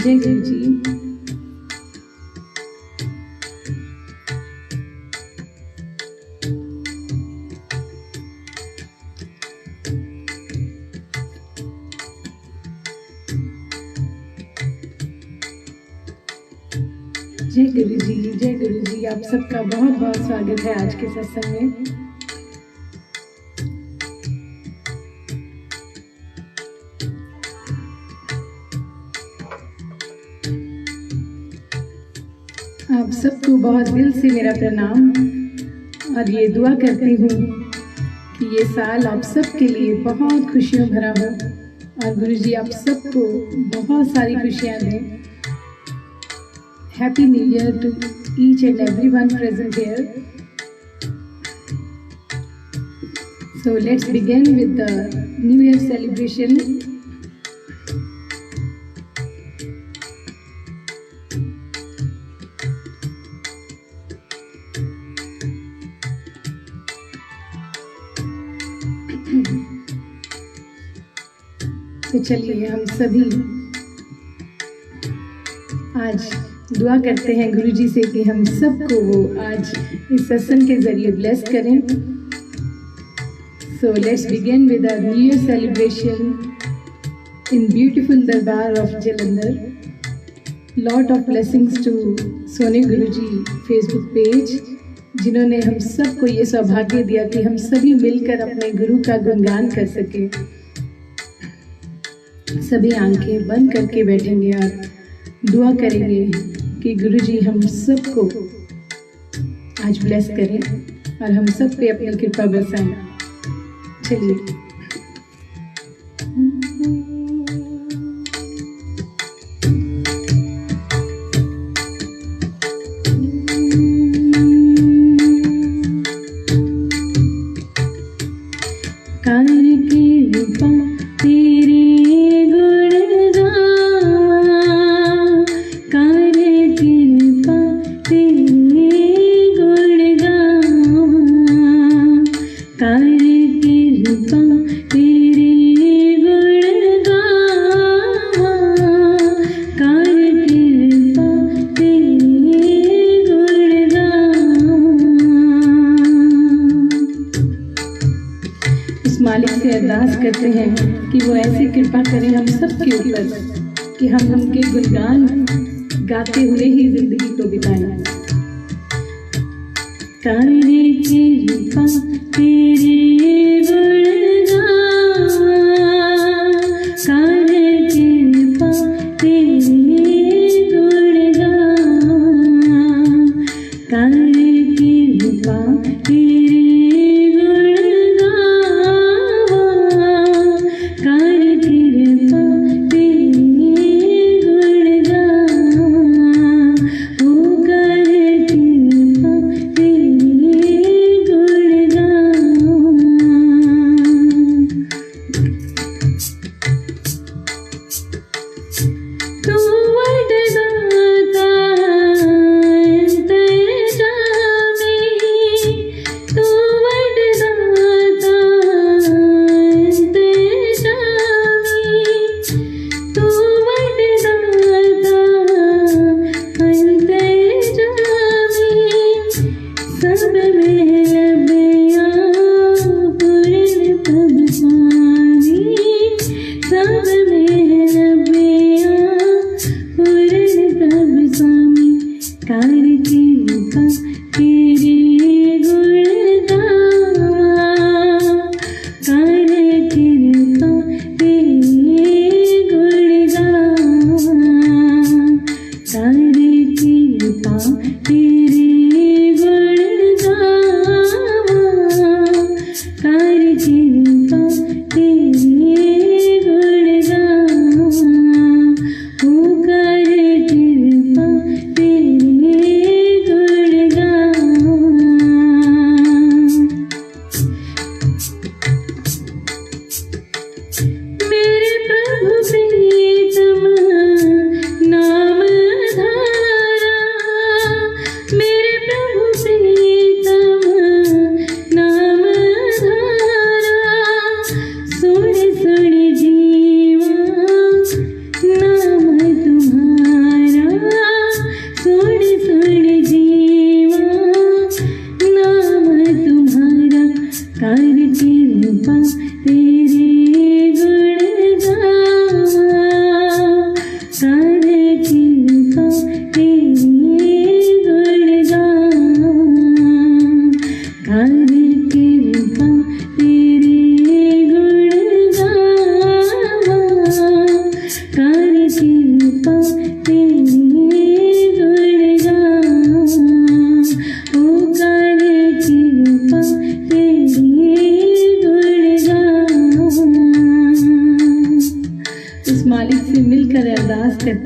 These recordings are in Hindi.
जय गुरु जी। जय गुरु जी, जय गुरु जी। आप सबका बहुत बहुत स्वागत है आज के सत्संग में। आप सबको बहुत दिल से मेरा प्रणाम और ये दुआ करती हूँ कि ये साल आप सबके लिए बहुत खुशियों भरा हो और गुरु जी आप सबको बहुत सारी खुशियाँ दें। Happy New Year to each and everyone present here. So let's begin with the New Year celebration. तो चलिए हम सभी आज दुआ करते हैं गुरु जी से कि हम सबको वो आज इस सत्संग के जरिए ब्लेस करें। So let's begin with our New Year celebration in beautiful Darbar of Jalandhar. Lot of blessings to सोने गुरु जी Facebook page जिन्होंने हम सबको ये सौभाग्य दिया कि हम सभी मिलकर अपने गुरु का गुणगान कर सके। सभी आंखें बंद करके बैठेंगे और दुआ करेंगे कि गुरु जी हम सबको आज ब्लेस करें और हम सब पे अपनी कृपा बरसाएं। चलिए मालिक से अरदास करते हैं कि वो ऐसी कृपा करें हम सब के ऊपर कि हम उनके गुणगान गाते हुए ही जिंदगी को बिताएं। करे कृपा तेरे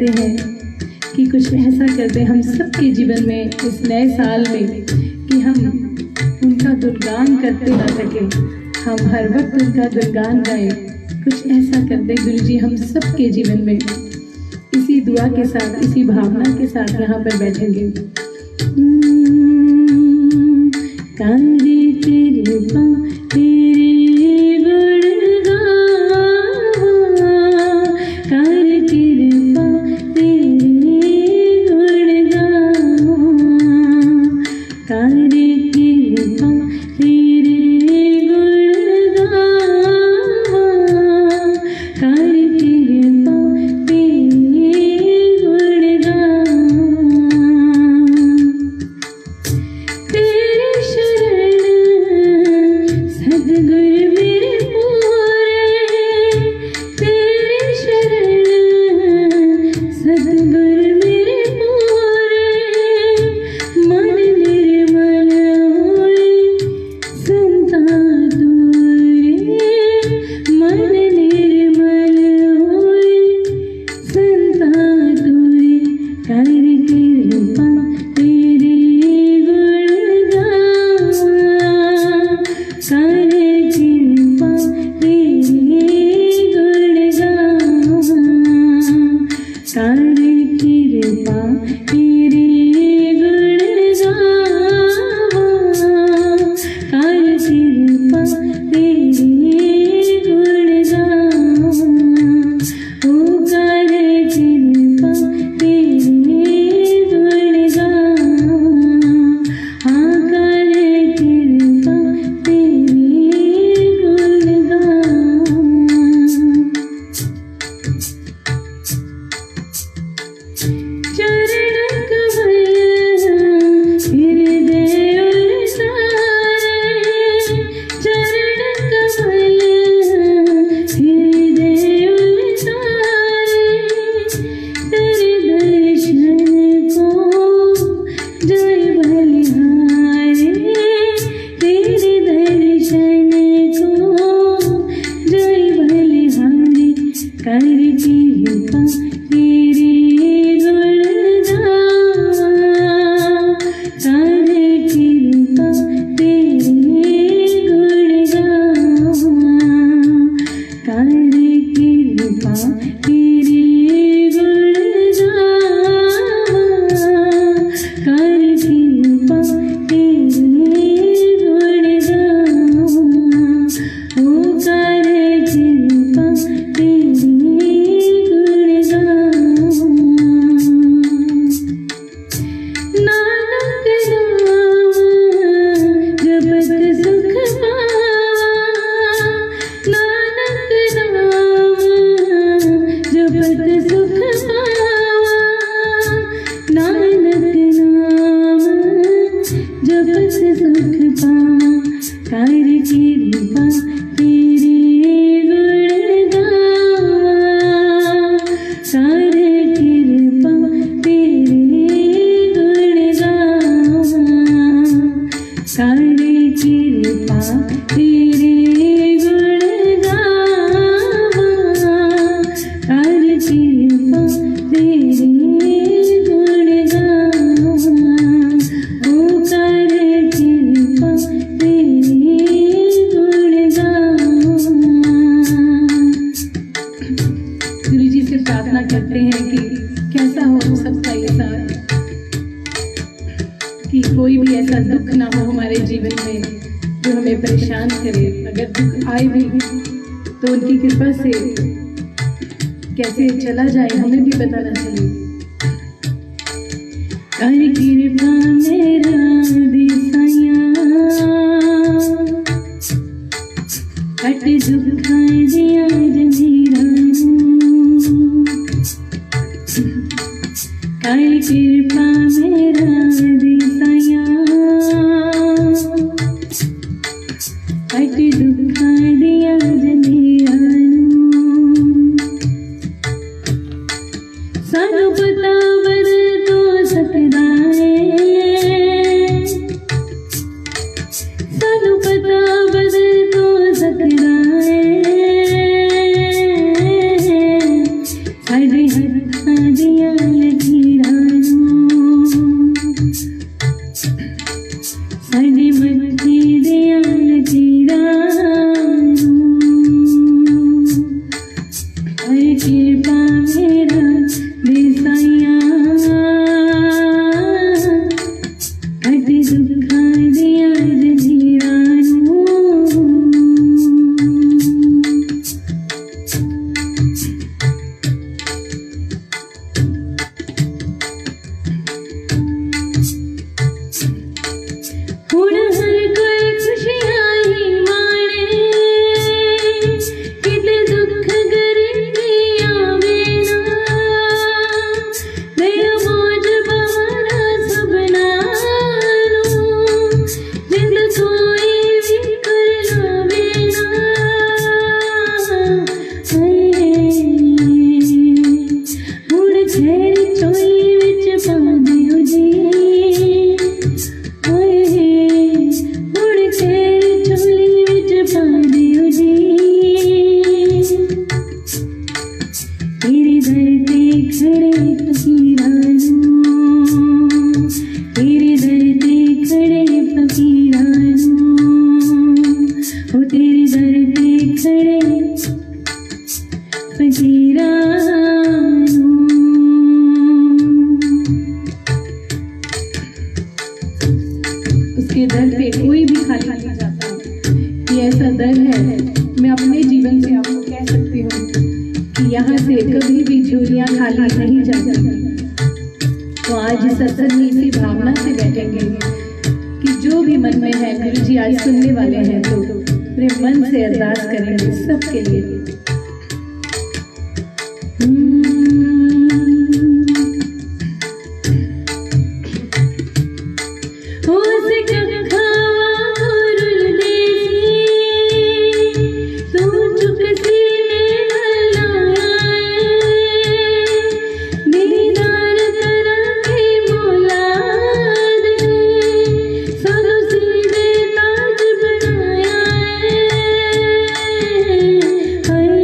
चाहते हैं कि कुछ ऐसा कर दें हम सबके जीवन में इस नए साल में कि हम उनका गुणगान करते ना सकें, हम हर वक्त उनका गुणगान गाएं। कुछ ऐसा कर दें गुरुजी हम सबके जीवन में। इसी दुआ के साथ, इसी भावना के साथ यहाँ पर बैठेंगे। तारी कृपा तेरे गुण गावा, कर कृपा तेरे गुण गावा, कर कृपा तेरे गुण गावा, कर कृपा तेरे गुण गावा। तेरे शरण सद्गुरु मेरे पूरे, तेरे शरण सद्गुरु मेरे पूरे, मन निर्मल होए संता दूरे, मन निर्मल होए संता दूरे, कर कृपा तेरे गुण गावा, कर कृपा तेरे गुण गावा, कर कृपा तेरे गुण गावा, कर कृपा तेरे गुण गावा, ओ कर कृपा तेरे गुण गावा, हाँ कर कृपा तेरे गुण गावा। चरण कमल हृदय उतारे, चरण कमल हृदय उतारे, तेरे दर्शन को जय बलिहारे, तेरे दर्शन को जय बलिहारे, कर कृपा तेरे गुण गावा, कर कृपा तेरे गुण गावा, कर कृपा तेरे गुण गावा, कर कृपा तेरे गुण गावा, ओ कर कृपा तेरे गुण गावा। नानक नाम जपत सुख पावा, नानक नाम जपत सुख पावा, नानक नाम जपत सुख पावा, कर कृपा तेरे गुण गावा, कर कृपा तेरे गुण गावा, कर कृपा तेरे गुण गावा, कर कृपा तेरे गुण गावा, ओ कर कृपा तेरे गुण गावा। गुरुजी से प्रार्थना करते हैं कि कैसा हो हम सबका ये साथ, कि कोई भी ऐसा दुख ना हो हमारे जीवन में जो हमें परेशान करे। अगर दुख आए भी तो उनकी कृपा से कैसे चला जाए हमें भी पता ना चले। कर कृपा मेरा दिसाया, कट दुख दिया जंजीरा, कर कृपा मेरा दिसाया, कट दुख दिया जंजीरा, सानू पता वर तो सकदा है, उसके दर पे कोई भी खाली नहीं जाता। ये ऐसा दर है, मैं अपने जीवन से आपको कह सकती हूँ कि यहाँ से कभी भी झोलियाँ खाली नहीं जाती। तो आज इस सत्संग में इसी भावना से बैठेंगे कि जो भी मन में है, गुरु जी आज सुनने वाले हैं, तो पूरे मन से अरदास करेंगे सबके लिए। Hey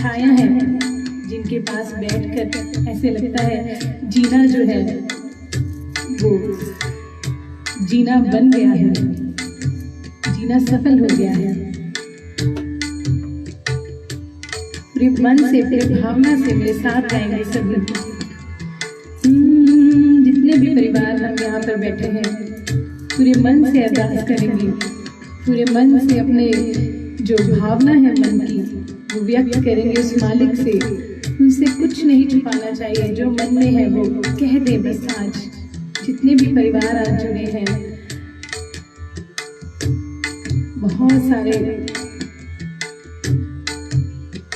छाया है जिनके पास बैठकर ऐसे लगता है जीना जो है वो जीना बन गया है, जीना सफल हो गया है। पूरे मन से, पूरे भावना से मेरे साथ गाएंगे सभी। जितने भी परिवार हम यहाँ पर बैठे हैं, पूरे मन से अरदास करेंगे, पूरे मन से अपने जो भावना है मन की वो व्यक्त करेंगे उस मालिक से। उनसे कुछ नहीं छुपाना चाहिए, जो मन में है वो कह दे बस। आज जितने भी परिवार आज जुड़े हैं, बहुत सारे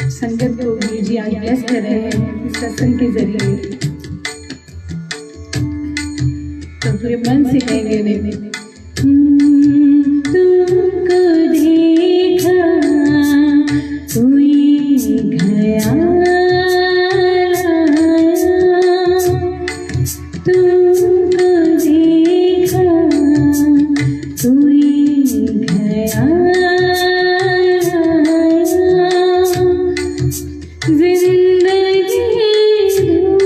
संगत को गुरु जी आज ब्लेस कर रहे हैं इस सत्संग के जरिए। तो पूरे मन से कहेंगे, तुमको देखा कोई ख्याल आया, तुमको देखा कोई ख्याल आया, जिंदगी दो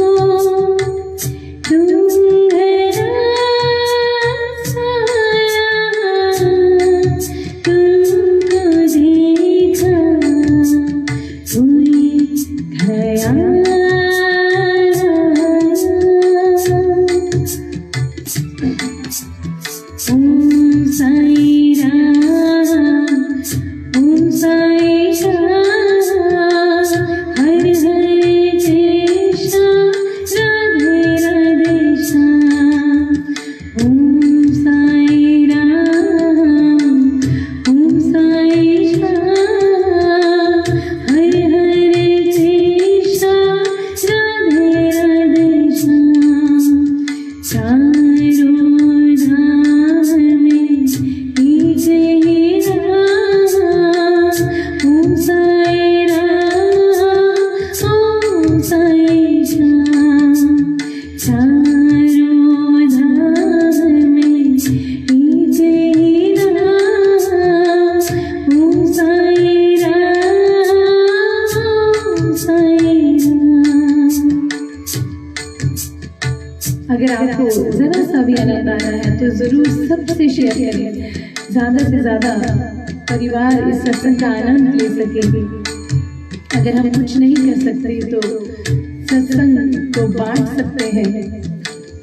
तुम है अगर आपको जरा सा भी आनंद आ रहा है तो जरूर सबसे शेयर करें, ज़्यादा से ज़्यादा परिवार इस सत्संग का आनंद ले सकेंगे। अगर हम कुछ नहीं कर सकते तो सत्संग को बांट सकते हैं,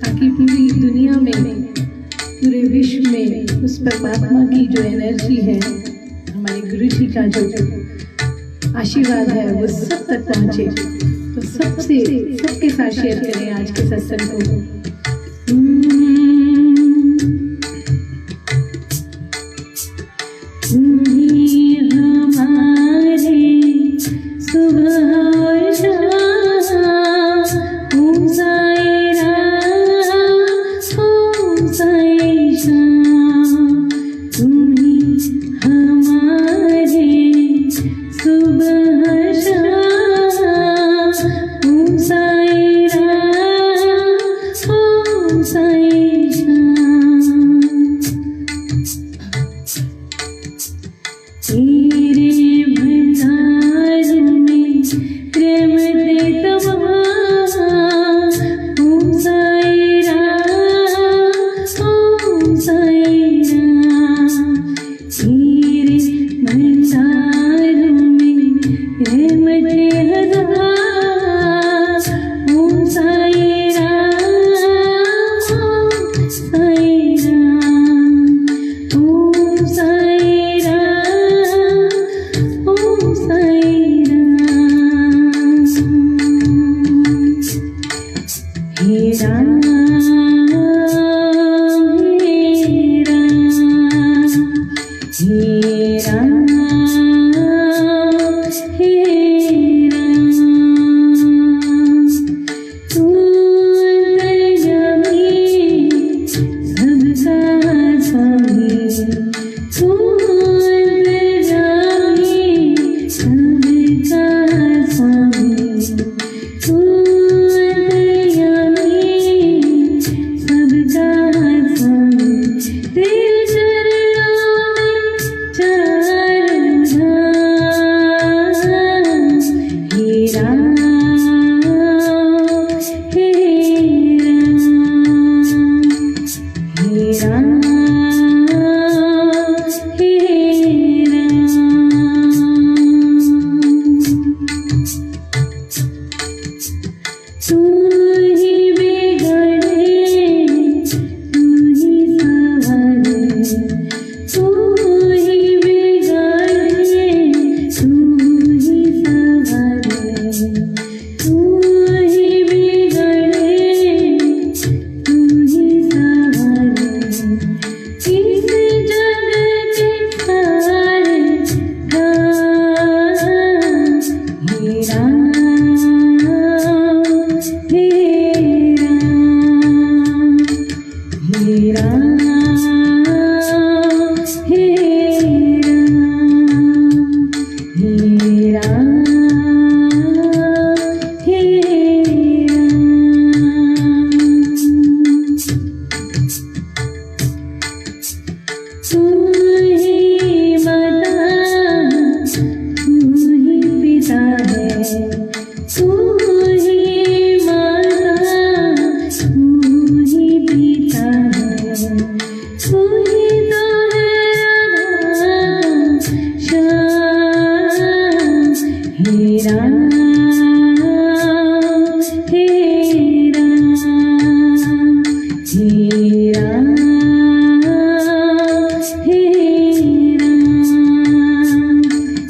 ताकि पूरी दुनिया में, पूरे विश्व में उस परमात्मा की जो एनर्जी है, हमारे गुरु जी का जो आशीर्वाद है वो सब तक पहुँचे। तो सबके साथ शेयर करें आज के सत्संग को।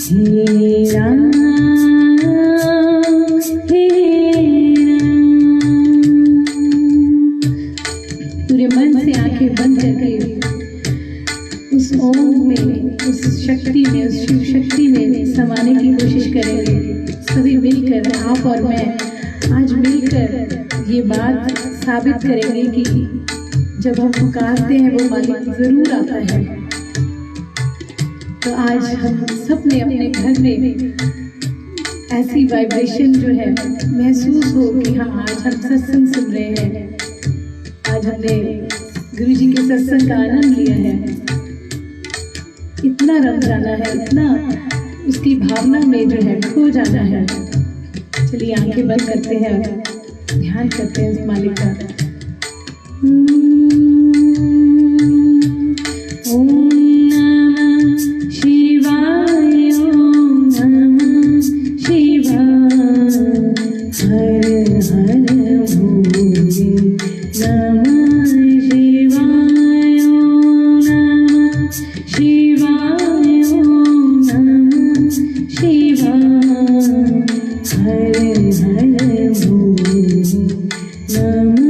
हे राम हे राम। पूरे मन से आंखें बंद करके उस ओम में, उस शक्ति में, उस शिव शक्ति में समाने की कोशिश करेंगे। सभी मिलकर, आप और मैं आज मिलकर ये बात साबित करेंगे कि जब हम पुकारते हैं वो मालिक जरूर आता है। तो आज हम सब ने अपने घर में ऐसी वाइब्रेशन जो है महसूस हो कि हाँ आज हम सत्संग सुन रहे हैं, आज हमने गुरु जी के सत्संग का आनंद लिया है। इतना रम जाना है, इतना उसकी भावना में जो है खो जाना है। चलिए आंखें बंद करते हैं, ध्यान करते हैं उस मालिक का। ओम नमः शिवाय, ओम नमः शिवाय, हर हर भोले नमः शिवाय, ओम नमः शिवाय, ओम नमः शिवाय, हर हर भोले नमः शिवाय।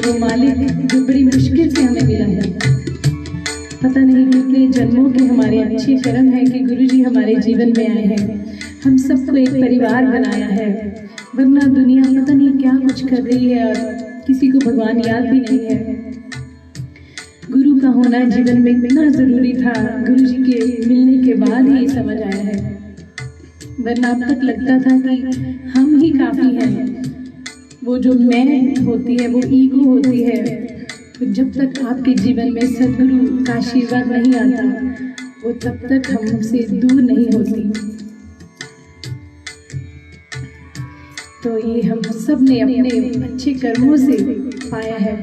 वो मालिक जो बड़ी मुश्किल से हमें मिला है। पता नहीं कितने जन्मों के हमारे अच्छे कर्म हैं कि गुरुजी हमारे जीवन में आए हैं, हम सबको एक परिवार बनाया है। वरना दुनिया पता नहीं क्या कुछ कर रही है और किसी को भगवान याद भी नहीं है। गुरु का होना जीवन में इतना ज़रूरी था, गुरुजी के मिलने के बाद ही समझ आया है। वरना अब तक लगता था कि हम ही काफ़ी हैं। वो जो मैं होती है, वो ईगो होती है, तो जब तक आपके जीवन में सदगुरु का आशीर्वाद नहीं आता, वो तब तक हमसे दूर नहीं होती। तो ये हम सब ने अपने अच्छे कर्मों से पाया है।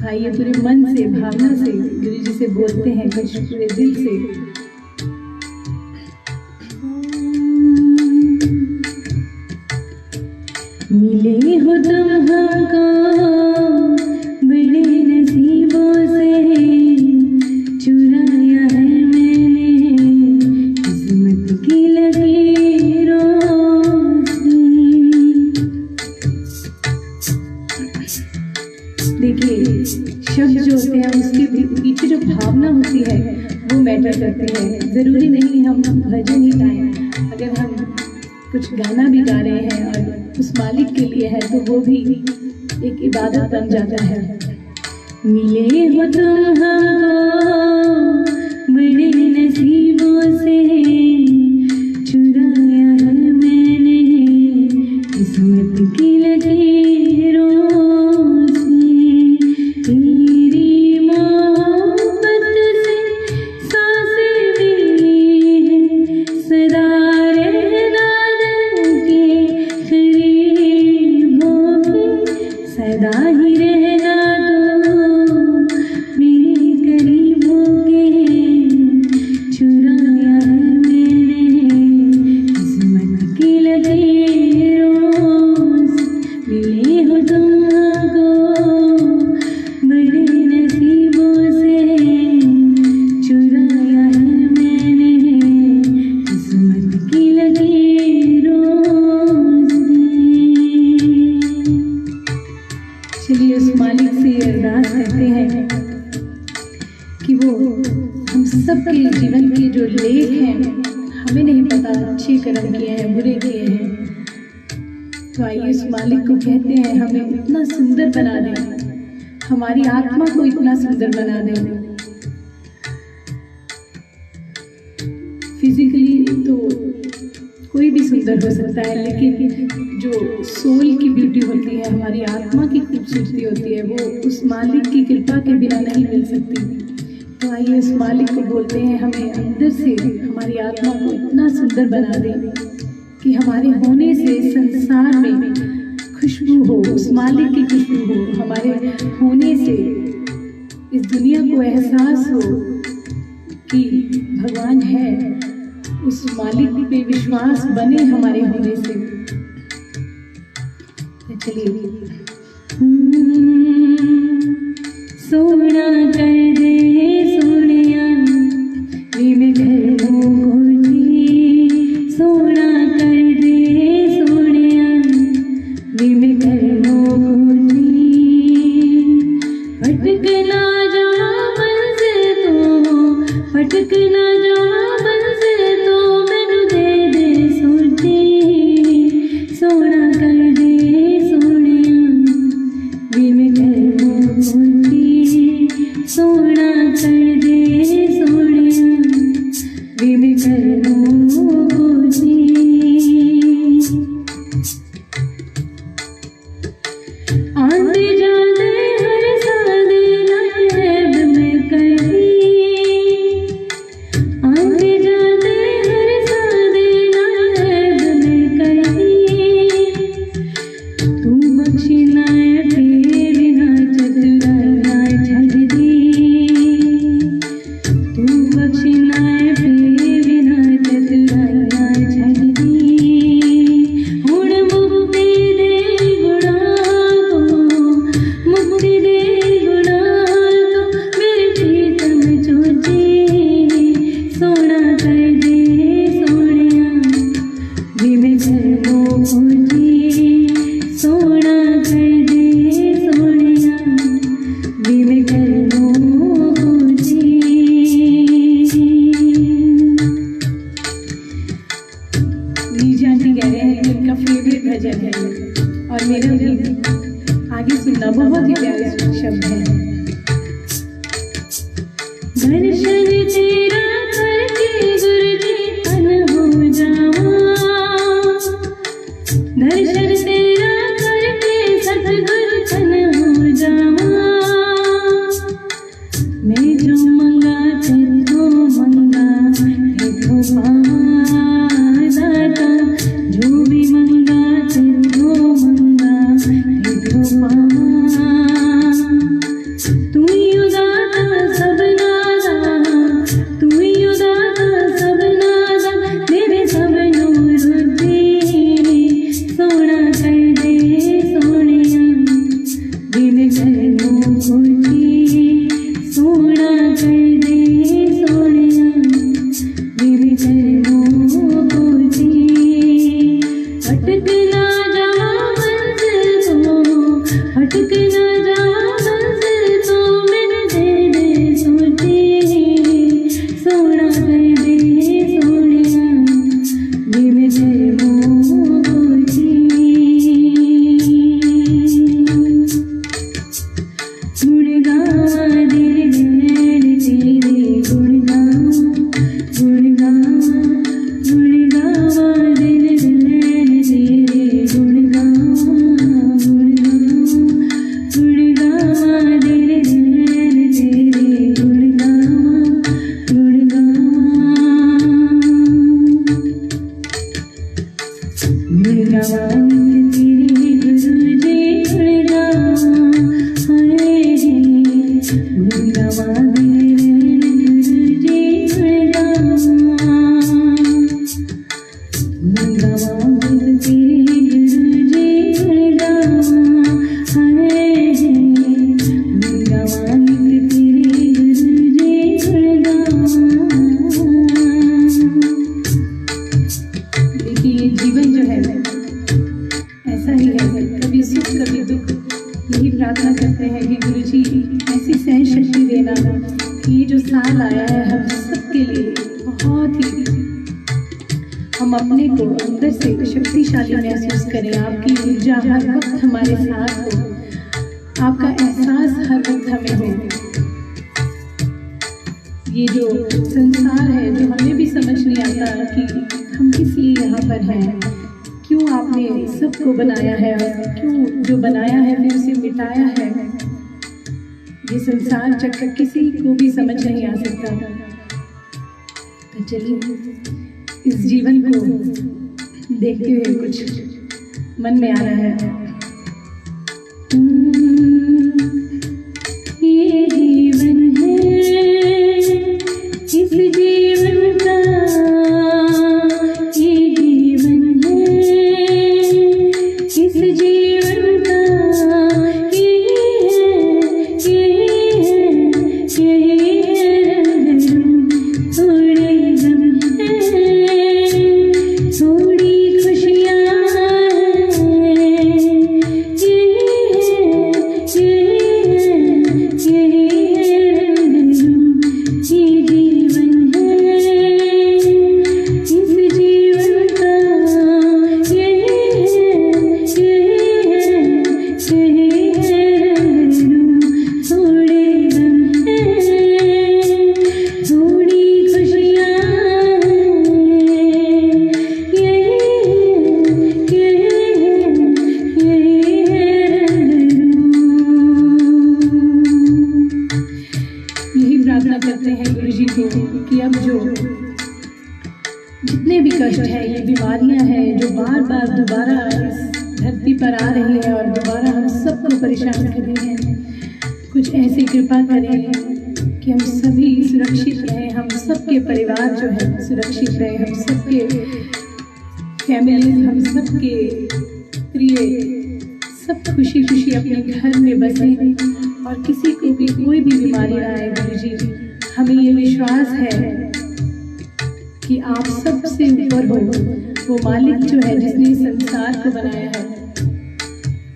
आइए पूरे मन से, भावना से गुरुजी से बोलते हैं, कुछ पूरे दिल से। मिले हो तुम हमको बड़े नसीबों से, चुराया है मैंने किस्मत की लकीरों से। देखिए, शब्द जो होते हैं उसके पीछे जो भावना होती है वो मैटर करती है। ज़रूरी नहीं हम भजन ही गाएं, अगर हम कुछ गाना भी गा रहे हैं और उस मालिक के लिए है तो वो भी एक इबादत बन जाता है। मिले हो तुम हमको बड़े नसीबों से, चुराया है मैंने किस्मत की लकीरों से। तेरी मोहब्बत से सांसें मिली है, सदा सदा ही रहना दो मेरे करीब होके, चुराया है मैंने किस्मत की लकीरों से। मिले हो तुम हमको बड़े नसीबों से, चुराया है मैंने किस्मत की लकीरों से। चलिए उस मालिक से अरदास करते हैं कि वो हम सब के जीवन के जो लेख हैं, हमें नहीं पता अच्छे कर्म किए हैं बुरे किए हैं, तो आइए उस मालिक को कहते हैं हमें इतना सुंदर बना दें, हमारी आत्मा को इतना सुंदर बना दें। फिजिकली तो कोई भी सुंदर हो सकता है, लेकिन जो सोल की ब्यूटी होती है, हमारी आत्मा की खूबसूरती होती है, वो उस मालिक की कृपा के बिना नहीं मिल सकती। तो आइए उस मालिक को बोलते हैं हमें अंदर से हमारी आत्मा को इतना सुंदर बना दे कि हमारे होने से संसार में खुशबू हो, उस मालिक की खुशबू हो। हमारे होने से इस दुनिया को एहसास हो कि भगवान है, उस मालिक पे विश्वास बने हमारे होने से। चलिए सोना कर दे सोनिया वे में घर मोजी, सोना कर दे सोनिया वे में घर मोजी। भटक ना जा मंज़िल तो, भटक ना जा मंज़िल तो, मैनू दे दे सोची, सोना कर दे सोना कर दे सोनिया वे में कर मोजी। और मेरा भी आगे सुनना बहुत ही प्यारे शब्द है। दर्शन तेरा करके गुरुजी तन हो जावा, दर्शन तेरा करके सतगुरु तन हो जावा। मैं जो मंगा तेरे मंगा तेरे पावा दाता, जो भी मंगा तेरे मंगा तेरे पावा। तू ही उदाता सब नादा, तू ही उदाता सब नादा, मेरे सब नूर दे सोना कर दे सोनिया, दिल कर मुझे सोना कर दे सोनिया, दिल कर मुझे। अटक ना जावा मंजिल तो, अटक ना जावा मंजिल तो, मैंने दे दे सोचे सोना कर दे सोनिया, दिल कर मुझे। गुण गावा दिल गैर तेरे, गुण गावा गुण गावा, गुण गावा दिल गैर तेरे, गुण गावा गुण गावा, गुण गावा दिल गैर तेरे, गुण गावा गुण गावा। गुण गावा तेरे गुरुजी, गुण गावा हरे जी, गुण गावा तेरे गुरुजी, गुण गावा, गुण गावा तेरे गुरुजी, गुण गावा हरे जी, गुण गावा तेरे गुरुजी, गुण गावा। देखिए जीवन जो है ऐसा ही है, कभी सुख कभी दुख। यही प्रार्थना करते हैं कि गुरुजी ऐसी सहन शक्ति देना कि ये जो साल आया है हम सबके लिए बहुत ही, हम अपने को अंदर से शक्तिशाली महसूस करें। आपकी ऊर्जा हर वक्त हमारे साथ हो, आपका एहसास हर वक्त हमें हो। ये जो संसार है जो हमें भी समझ नहीं आता कि हम किस लिए यहाँ पर हैं, क्यों आपने सबको बनाया है और क्यों जो बनाया है फिर उसे मिटाया है, ये संसार चक्कर किसी को भी समझ नहीं आ सकता। तो चलिए इस जीवन को देखते हुए कुछ मन में आ रहा है। ये जीवन है, इस जीवन का ये जीवन है, इस जीवन का ये है, ये थोड़े गम है, थोड़ी खुशियाँ कि अब जो जितने भी कष्ट हैं, ये बीमारियां हैं जो बार बार दोबारा इस धरती पर आ रही है और दोबारा हम सबको परेशान कर रही हैं, कुछ ऐसी कृपा करें कि हम सभी सुरक्षित रहें, हम सबके परिवार जो है सुरक्षित रहे, हम सबके फैमिली, हम सबके प्रिय सब खुशी खुशी अपने घर में बसें और किसी को भी कोई भी बीमारी ना आए। गुरुजी, हमें ये विश्वास है कि आप सबसे ऊपर हो, वो मालिक जो है जिसने इस संसार को बनाया है,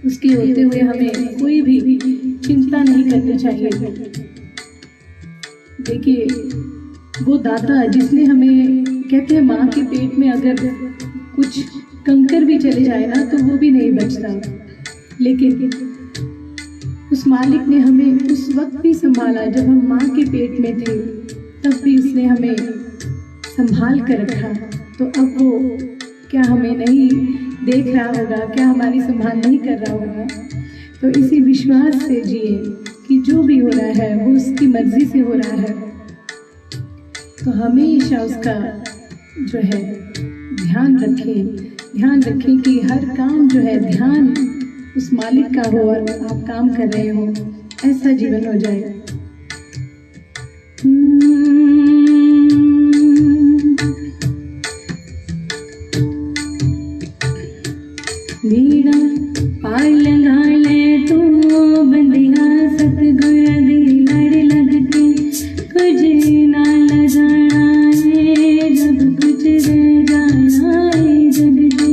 उसके होते हुए हमें कोई भी चिंता नहीं करनी चाहिए। देखिए, वो दाता जिसने हमें, कहते हैं माँ के पेट में अगर कुछ कंकर भी चले जाए ना तो वो भी नहीं बचता, लेकिन उस मालिक ने हमें उस वक्त भी संभाला जब हम माँ के पेट में थे, तब भी उसने हमें संभाल कर रखा। तो अब वो क्या हमें नहीं देख रहा होगा, क्या हमारी संभाल नहीं कर रहा होगा? तो इसी विश्वास से जिए कि जो भी हो रहा है वो उसकी मर्जी से हो रहा है। तो हमेशा उसका जो है ध्यान रखें कि हर काम जो है ध्यान उस मालिक का हो और आप काम कर रहे हो, ऐसा जीवन हो जाए। मीरा पाल लगा ले तू बंदिया सतगुर दी लड़ लग के, कुछ ना ल जाना है जब कुछ रह जाना है जगदी।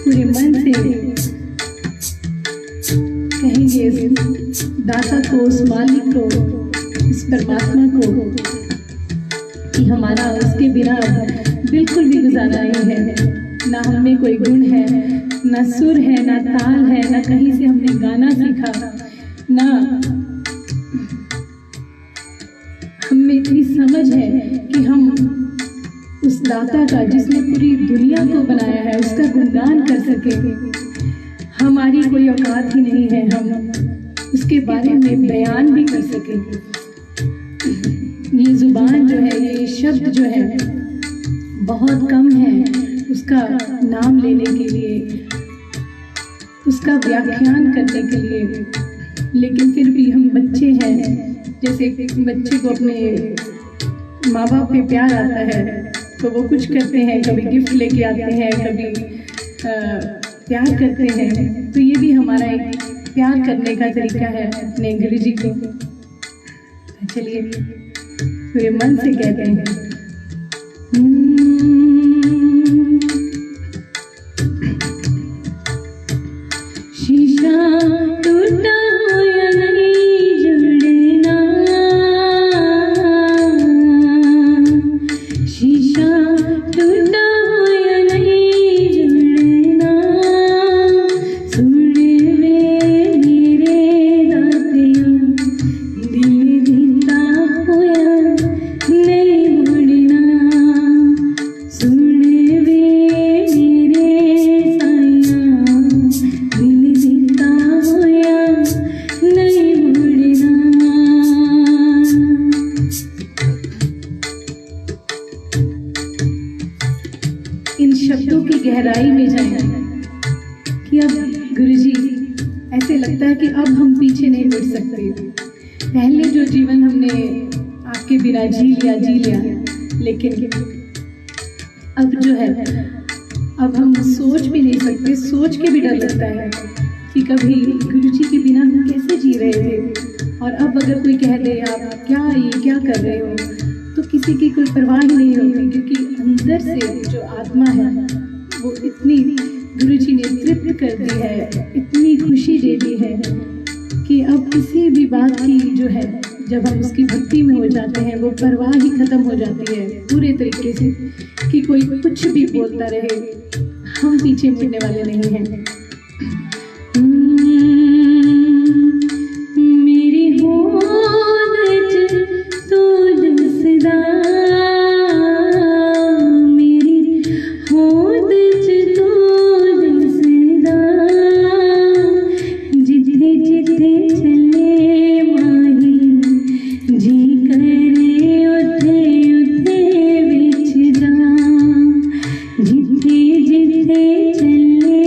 पूरे मन से कहेंगे इस दाता को, उस मालिक को, इस परमात्मा को कि हमारा उसके बिना बिल्कुल भी गुजारा नहीं है। ना हमें कोई गुण है, ना सुर है, ना ताल है, ना कहीं से हमने गाना सीखा, ना हमें इतनी समझ है कि हम उस दाता का, जिसने पूरी दुनिया को बनाया है, उसका गुणगान कर सके। हमारी कोई औकात ही नहीं है हम उसके बारे में बयान भी कर सके। ये जुबान जो है, ये शब्द जो है बहुत कम है उसका नाम लेने के लिए, उसका व्याख्यान करने के लिए। लेकिन फिर भी हम बच्चे हैं, जैसे बच्चे को अपने माँ बाप पे प्यार आता है तो वो कुछ करते हैं, कभी गिफ्ट लेके आते हैं, कभी प्यार करते हैं। तो ये भी हमारा एक प्यार करने का तरीका है अपने गुरुजी को। चलिए पूरे मन से कहते हैं, शीशा टूटा हुआ नहीं जुड़ना, शीशा टूटा हुआ नहीं जुड़ना, सुन वे मेरे दातिया दिल दिता हुआ नहीं मुड़ना, सुन वे मेरे साया दिल दिता हुआ नहीं मुड़ना। इन शब्दों की गहराई में जाए कि अब गुरुजी, ऐसे लगता है कि अब हम पीछे नहीं मुड़ सकते। पहले जो जीवन हमने आपके बिना जी लिया, लेकिन अब जो है, अब हम सोच भी नहीं सकते, सोच के भी डर लगता है कि कभी गुरुजी के बिना हम कैसे जी रहे थे। और अब अगर कोई कह दे आप क्या कर रहे हो, तो किसी की कोई परवाह ही नहीं होती, क्योंकि अंदर से जो आत्मा है वो इतनी गुरुजी ने तृप्त कर दी है, इतनी खुशी दे दी है कि अब किसी भी बात की जो है, जब हम उसकी भक्ति में हो जाते हैं, वो परवाह ही खत्म हो जाती है पूरे तरीके से, कि कोई कुछ भी बोलता रहे, हम पीछे मुड़ने वाले नहीं हैं। मेरी होंद च तू दसदा, मेरी होंद च तू दसदा, जिथे जिथे चले माही जी करे उथे उथे विच जा, जिथे जिथे चले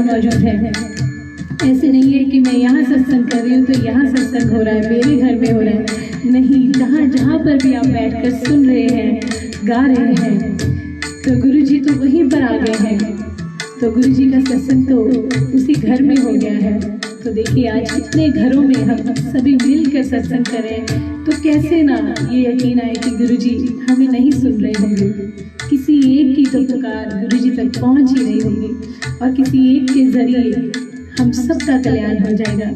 मौजूद है। ऐसे नहीं है कि मैं यहाँ सत्संग कर रही हूँ तो यहाँ सत्संग हो रहा है, मेरे घर में हो रहा है, नहीं, जहाँ जहाँ पर भी आप बैठकर सुन रहे हैं, गा रहे हैं, तो गुरु जी तो वहीं पर आ गए हैं। तो गुरु जी का सत्संग तो उसी घर में हो गया है। तो देखिए आज कितने घरों में हम सभी मिलकर सत्संग करें, तो कैसे ना ये यकीन आए कि गुरु जी हमें नहीं सुन रहे होंगे। किसी एक की तो पुकार गुरु जी तक पहुँच ही रही होगी और किसी एक के जरिए हम सबका कल्याण हो जाएगा।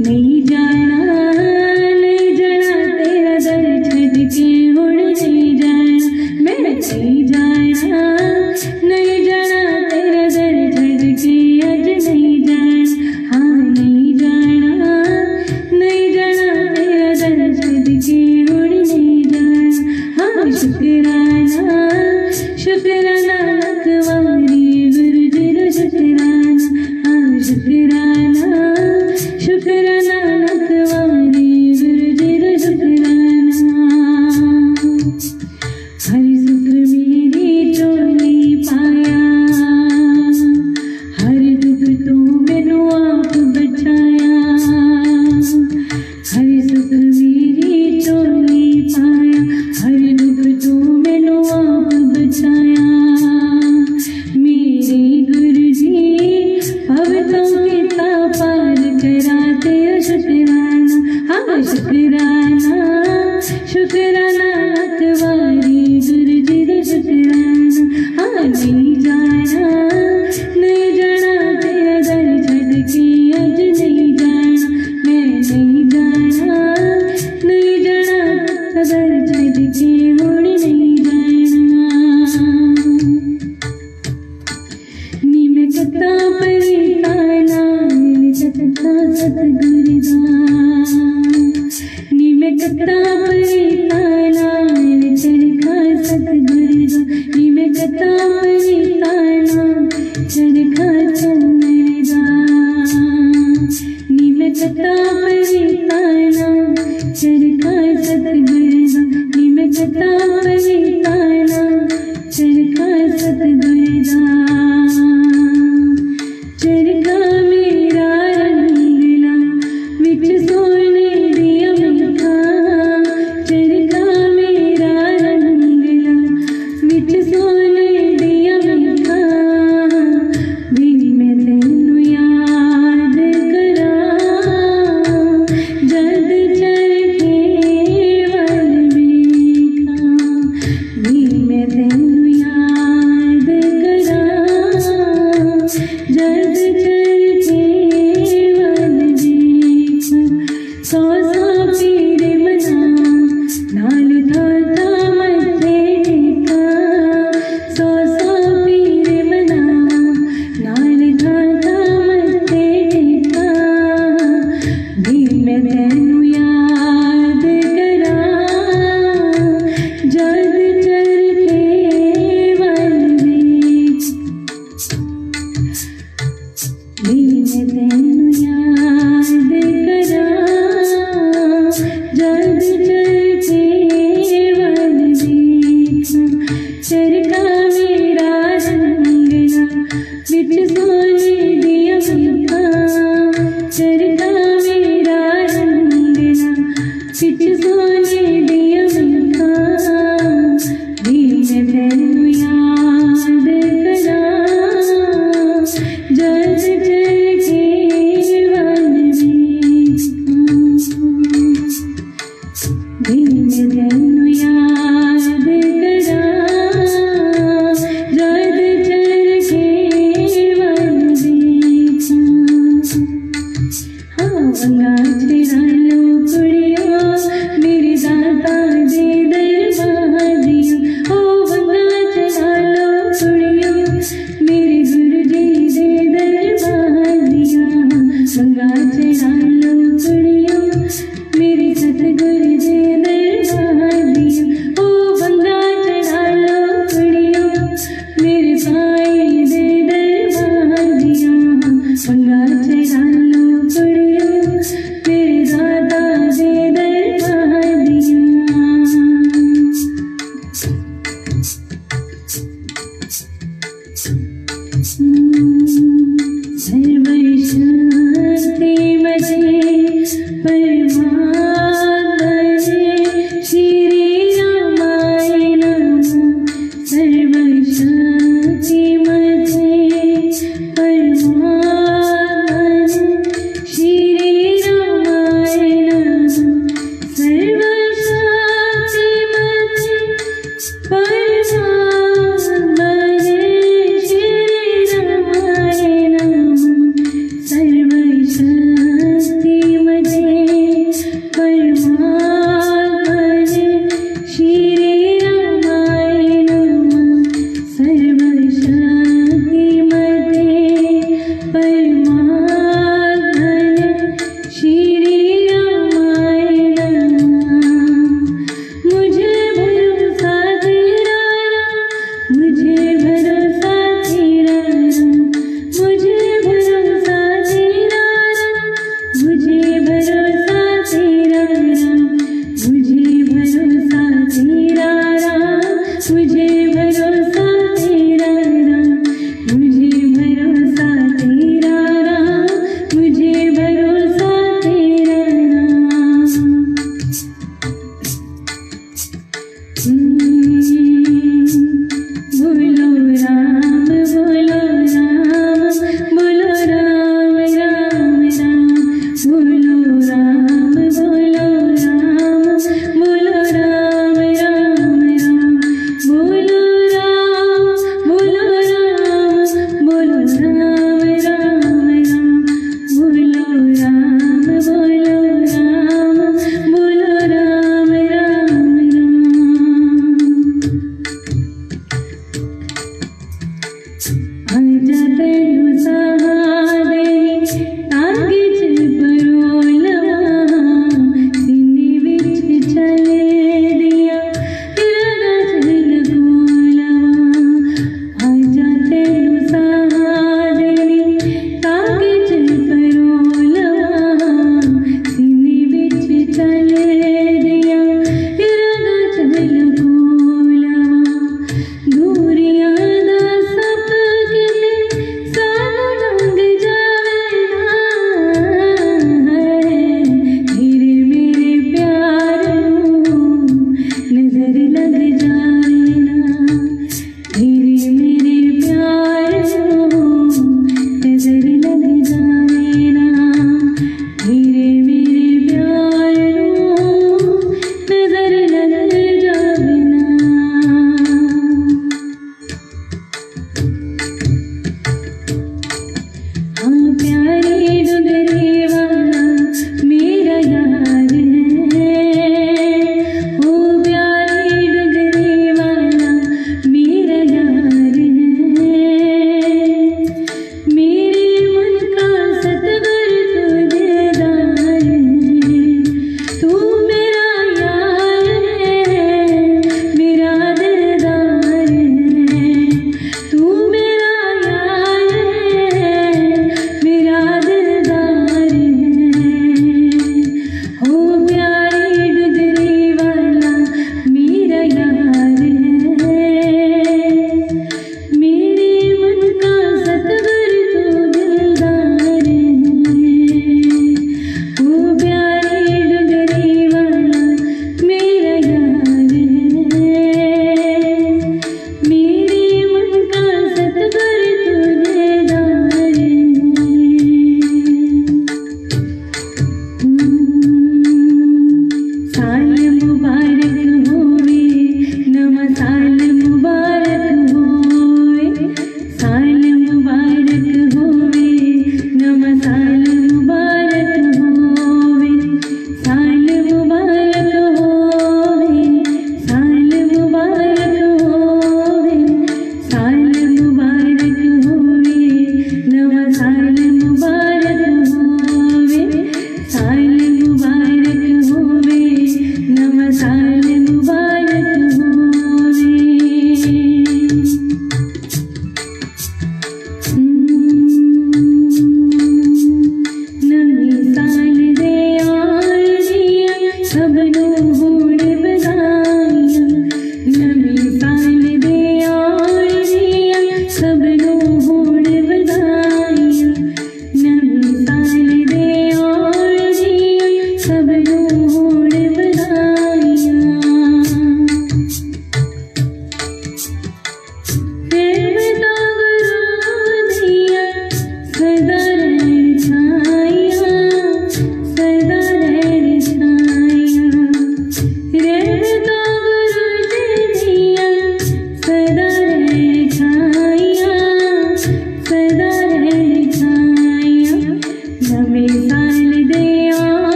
नहीं जाना तेरा दर छड़ के उड़ नहीं जाना, मैं नहीं जाना, नहीं जाना तेरा दर छड़ के अज नहीं जाना, हाँ नहीं जाना, नहीं जाना तेरा दर छड़ के उड़ नहीं जाना, हाँ शुक्राना शुक्राना लखवारी गुरु जी रो शुक्राना, हाँ शुक्राना शुक्राना लखवारी गुरु जी रो शुक्राना। हरि सुख मेरी चोली पाया, हर दुख तो मैनू आप बचाया, हरि सुख मेरी चोली पाया, हर दुख तो मैनू आप बचाया। मेरे गुरु जी भवतों के पार कराते शुक्राना, हाँ शुक्राना शुक्राना लखवारी गुरु जी रो शुक्राना, हाँ नहीं जाना, नहीं जाना तेरा दर छड़ के अज नहीं जाना, मैं नहीं जाना, नहीं जाना तेरा दर छड़ के उड़ नहीं जाना। नी मैं कता परिताना कता सतगुरु दा, नी मैं कता परिताना चरखा सतगुरु दा, नी मैं कता परिताना चरखा चंद्र दा, नी मैं कता परिताना चरखा सतगुरु दा, नी मैं कता परिताना चरखा सतगुरु दा। चरखा मेरा रंगला विच सोने दिया मिठा, चरखा मेरा रंगला विच सोने दिया मिठा, भी मैं तेनू याद करा जद चरखे वल वेखा, भी मैं तेनू याद करा जद चरखे वल वेखा। सौ सौ पीर मना नाल धाता मथे टेका, सौ सौ पीर मना नाल धाता मथे टेका, भी मैं तेनू याद करा जद चरखे वल वेखा, भी मैं तेनू याद करा जद चरखे वल वेखा। चरखा मेरा रंगला विच सोने दिया मिठा, चरखा मेरा रंगला विच सोने दिया मिठा, भी मैं तेनू याद करा जद चरखे वल वेखा, भी मैं तेनू याद करा जद चरखे वल वेखा। हाँ वंगा चढ़ा लो कुड़ियो मेरे दाता दे दरबार दिया, ओ वंगा चढ़ा लो कुड़ियो मेरे गुरु जी दे दरबार दिया, वंगा चढ़ा लो कुड़ियो मेरे सतगुरु दे दरबार दिया,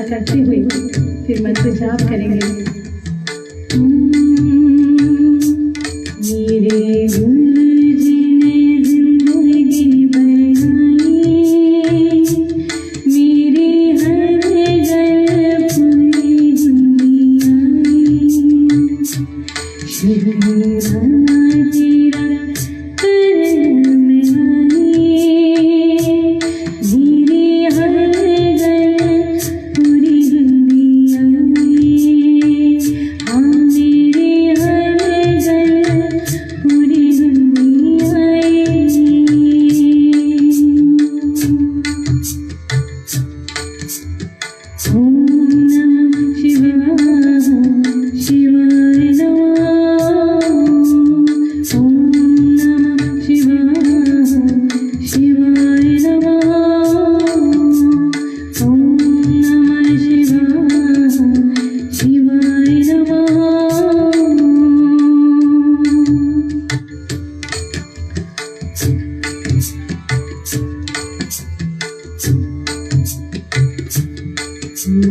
करते हुए फिर मंत्र जाप करेंगे। मेरे गुरुजी ने जिंदगी बनाई, मेरे हर घर पूरी दुनिया, शुक्राना तेरा करम आई, मेरे हर घर पूरी दुनिया, हाँ मेरे हर घर पूरी दुनिया। ओम नमः शिवाय, शिवाय नमः। ओम नमः शिवाय, शिवाय नमः। ओम नमः शिवाय, शिवाय नमः।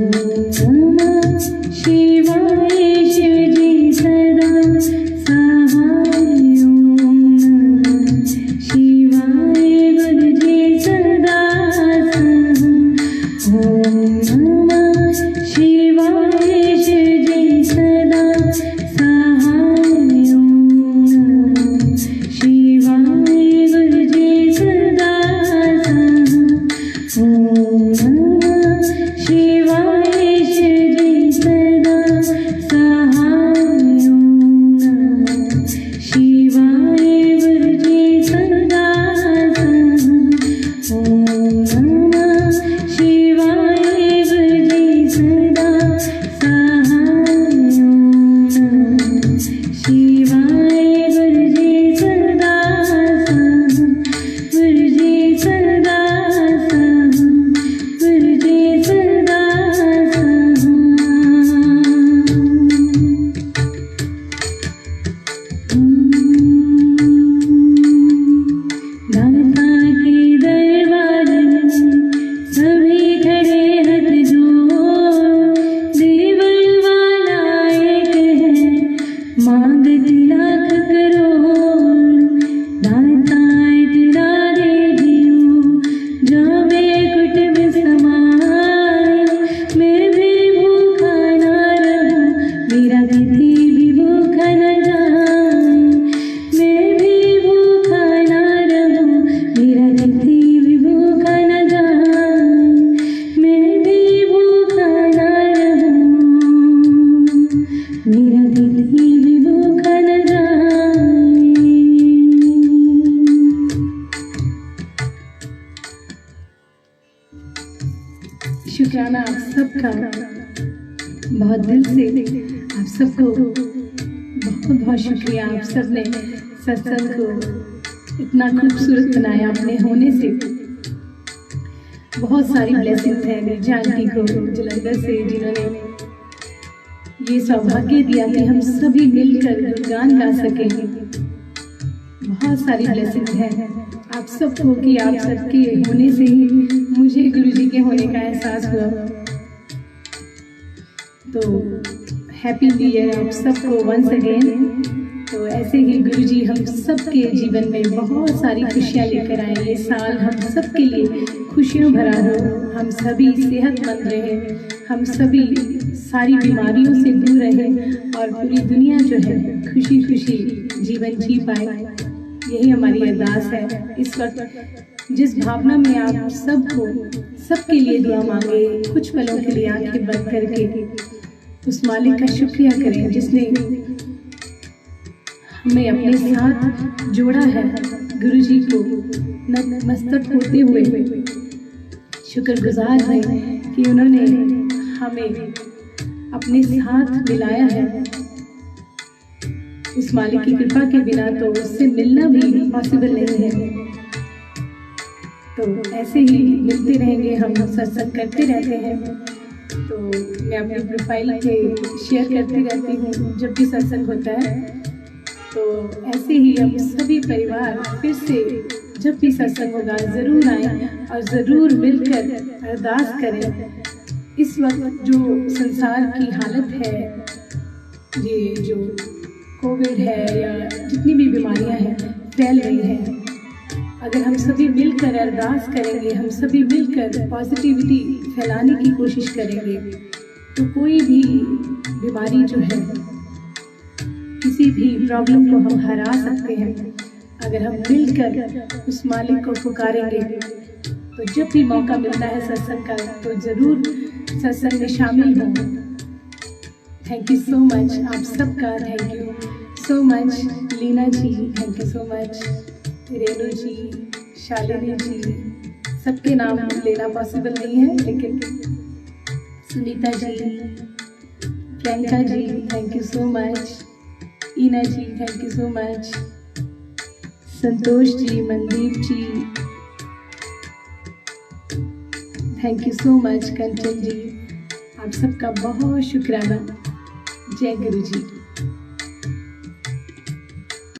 ओम नमः शिवाय, शिवजी सदा सहाय। ओम नमः शिवाय, गुरुजी सदा सहाय। ओम नमः शिवाय, शिवजी सदा सहाय। ओम नमः शिवाय, गुरुजी सदा सहाय। ओम नमः शिवाय, शिवजी सदा सहाय। ओम नमः शिवाय, गुरुजी सदा सहाय। ओम नमः शिवाय, गुरुजी सदा सहाय। ओम नमः शिवाय, गुरुजी सदा सहाय। गुरुजी सदा सहाय, गुरुजी सदा सहाय। दाता के दरबार में सभी खड़े हाथ जोड़, देवल वाला एक है, मांगती लाख करोड़। दाता तेरा दे जियो, जावे कुट में समाए, मैं भी भूखा ना रहूं, मेरा तिथि भी भूखा न जाए। मैं भी भूखा ना रहूं, मेरा तिथि भी भूखा न जाए। मैं भी भूखा ना रहूं, मेरा तिथि भी भूखा न जाए। शुक्राना आप सबका, बहुत दिल से आप सबको बहुत बहुत शुक्रिया। आप सब ने सत्संग को इतना खूबसूरत बनाया अपने होने से। बहुत सारी ब्लेसिंग्स हैं निर्जा आंटी को जलंधर से, जिन्होंने ये सौभाग्य दिया कि हम सभी मिलकर गुणगान गा सकें। बहुत सारी ब्लेसिंग्स हैं आप सबको कि आप सबके होने से ही मुझे गुरुजी के होने का एहसास हुआ। तो हैप्पी न्यू ईयर आप सबको वंस अगेन। तो ऐसे ही गुरुजी हम सबके जीवन में बहुत सारी खुशियाँ लेकर आए। ये साल हम सबके लिए खुशियों भरा हो, हम सभी सेहतमंद रहें, हम सभी सारी बीमारियों से दूर रहें और पूरी दुनिया जो है खुशी खुशी जीवन जी पाए। यही हमारी अरदास है। इस वक्त जिस भावना में आप सबको सबके लिए दुआ मांगे, कुछ पलों के लिए आंखें बंद करके उस मालिक का शुक्रिया करें जिसने हमें अपने साथ जोड़ा है। गुरुजी को नतमस्तक होते हुए शुक्रगुजार हैं कि उन्होंने हमें अपने साथ मिलाया है। उस मालिक की कृपा के बिना तो उससे मिलना भी पॉसिबल नहीं है। तो ऐसे ही मिलते रहेंगे, हम सत्संग करते रहते हैं। तो मैं अपनी प्रोफाइल पे शेयर करती रहती हूँ जब भी सत्संग होता है। तो ऐसे ही हम सभी परिवार फिर से जब भी सत्संग होगा ज़रूर आएं और ज़रूर मिलकर अरदास करें इस वक्त जो संसार की हालत है, ये जो कोविड है या जितनी भी बीमारियां हैं फैल रही हैं, अगर हम सभी मिलकर अरदास करेंगे, हम सभी मिलकर पॉजिटिविटी फैलाने की कोशिश करेंगे, तो कोई भी बीमारी जो है, किसी भी प्रॉब्लम को हम हरा सकते हैं। अगर हम मिलकर उस मालिक को पुकारेंगे, तो जब भी मौका मिलता है सत्संग का, तो ज़रूर सत्संग में शामिल हों। थैंक यू सो मच, आप सबका thank you so much. Leena ji thank you so much, Renu ji, Shalini ji, सबके नाम लेना पॉसिबल नहीं है, लेकिन Sunita ji, Priyanka ji thank you so much, Ina ji thank you so much, Santosh ji, Mandeep ji thank you so much, Kanchan ji, आप सबका बहुत शुक्राना। जय गुरु जी।